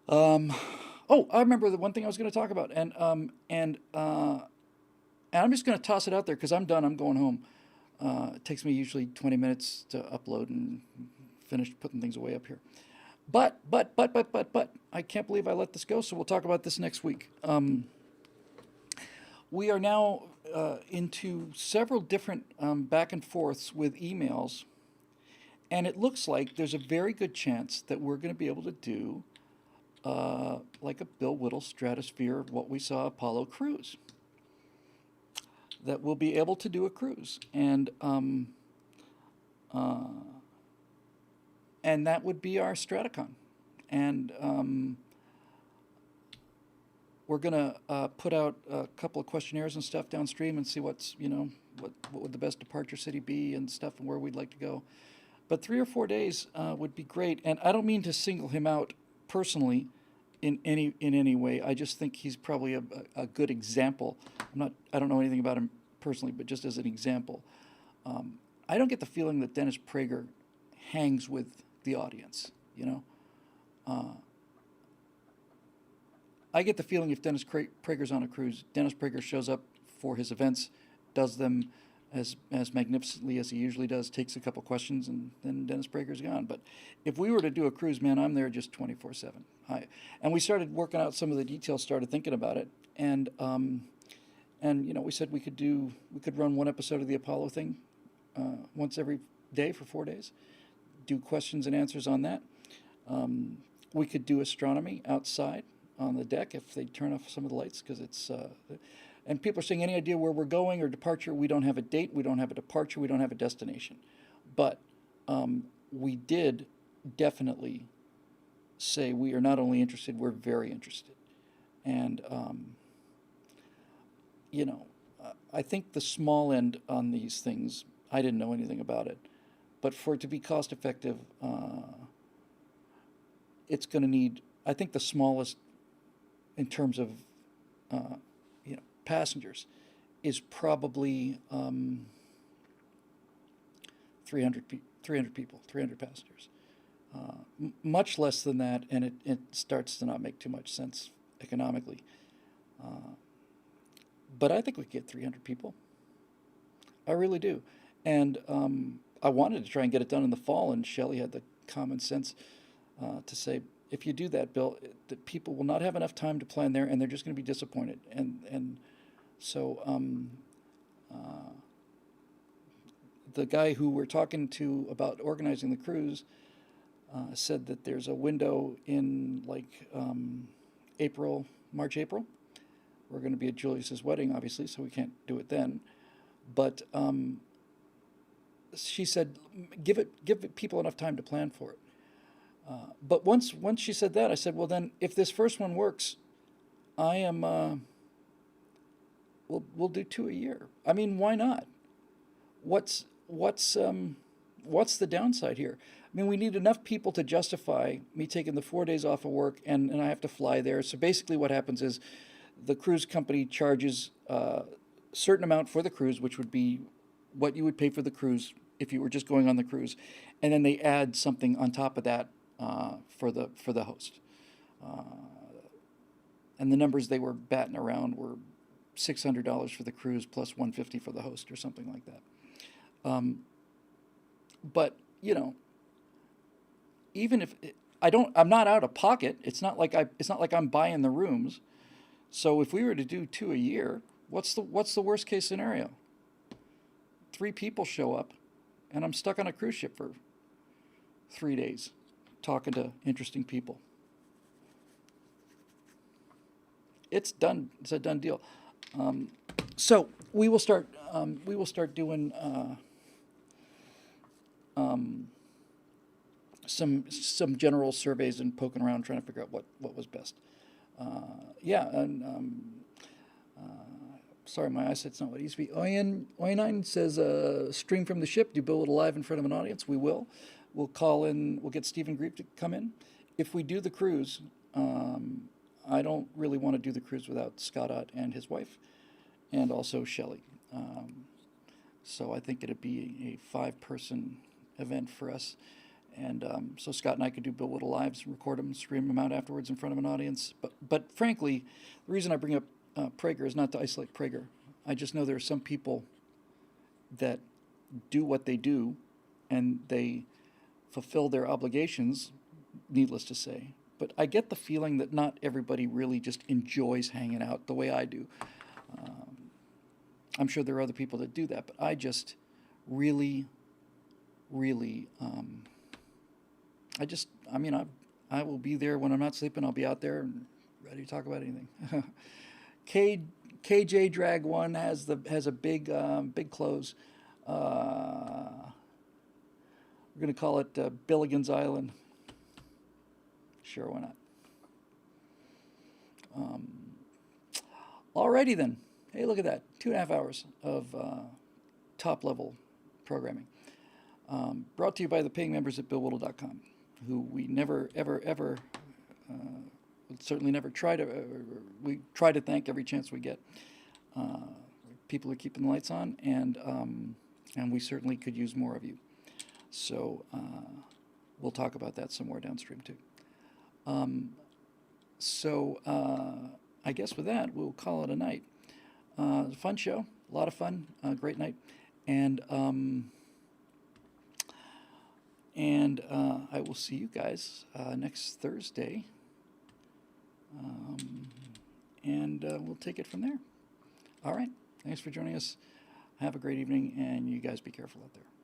Um, oh, I remember the one thing I was going to talk about, and I'm just going to toss it out there because I'm done. I'm going home. It takes me usually 20 minutes to upload and finish putting things away up here. But, I can't believe I let this go. So we'll talk about this next week. We are now into several different back and forths with emails, and it looks like there's a very good chance that we're going to be able to do like a Bill Whittle Stratosphere What We Saw Apollo cruise. That we'll be able to do a cruise, uh, and that would be our Straticon, and we're gonna put out a couple of questionnaires and stuff downstream and see what's what would the best departure city be and stuff and where we'd like to go. But 3 or 4 days would be great, and I don't mean to single him out personally in any way. I just think he's probably a good example. I don't know anything about him personally, but just as an example, I don't get the feeling that Dennis Prager hangs with the audience. Uh, I get the feeling if Prager's on a cruise, Dennis Prager shows up for his events, does them as magnificently as he usually does, takes a couple questions, and then Dennis Prager's gone. But if we were to do a cruise, man, I'm there just 24/7. And we started working out some of the details, started thinking about it, and we said we could run one episode of the Apollo thing once every day for 4 days, do questions and answers on that. We could do astronomy outside on the deck if they turn off some of the lights because it's. And people are saying, any idea where we're going or departure? We don't have a date. We don't have a departure. We don't have a destination. But we did definitely say we are not only interested, we're very interested. And, you know, I think the small end on these things, I didn't know anything about it. But for it to be cost effective, it's going to need, I think the smallest in terms of uh, passengers is probably 300, 300 people, 300 passengers. Much less than that, and it starts to not make too much sense economically. Uh, but I think we could get 300 people. I really do. And I wanted to try and get it done in the fall, and Shelley had the common sense to say, if you do that, Bill, the people will not have enough time to plan there, and they're just going to be disappointed. And so uh, the guy who we're talking to about organizing the cruise said that there's a window in like April, March, April. We're going to be at Julius's wedding, obviously, so we can't do it then. But she said, give people enough time to plan for it. But once she said that, I said, well then, if this first one works, I am. We'll do two a year. I mean, why not? What's what's what's the downside here? I mean, we need enough people to justify me taking the 4 days off of work, and I have to fly there. So basically, what happens is the cruise company charges a certain amount for the cruise, which would be what you would pay for the cruise if you were just going on the cruise, and then they add something on top of that for the host. Uh, and the numbers they were batting around were $600 for the cruise plus 150 for the host or something like that. Um, but even if I'm not out of pocket. It's not like I'm buying the rooms. So if we were to do two a year, what's the worst case scenario? Three people show up, and I'm stuck on a cruise ship for 3 days, talking to interesting people. It's done. It's a done deal. Um, so we will start. We will start doing um, some general surveys and poking around trying to figure out what was best. Yeah, and sorry, my eyesight's not what it used to be. Oyen says, stream from the ship. Do build it live in front of an audience? We will. We'll call in. We'll get Stephen Grief to come in. If we do the cruise, I don't really want to do the cruise without Scott Ott and his wife, and also Shelley. So I think it'd be a 5-person event for us, And so Scott and I could do Bill Whittle lives, record them, stream them out afterwards in front of an audience. But frankly, the reason I bring up Prager is not to isolate Prager. I just know there are some people that do what they do, and they fulfill their obligations, needless to say. But I get the feeling that not everybody really just enjoys hanging out the way I do. I'm sure there are other people that do that, but I just really, really, I will be there when I'm not sleeping. I'll be out there and ready to talk about anything. KJ Drag 1 has a big close. We're going to call it Billigan's Island. Sure, why not? Alrighty then. Hey, look at that. 2.5 hours of top-level programming. Brought to you by the paying members at BillWhittle.com, who we never, ever, ever, certainly never try to, we try to thank every chance we get. People are keeping the lights on, and we certainly could use more of you. So we'll talk about that some more downstream too. I guess with that, we'll call it a night. A fun show, a lot of fun, great night, and I will see you guys next Thursday, and we'll take it from there. All right, thanks for joining us. Have a great evening, and you guys be careful out there.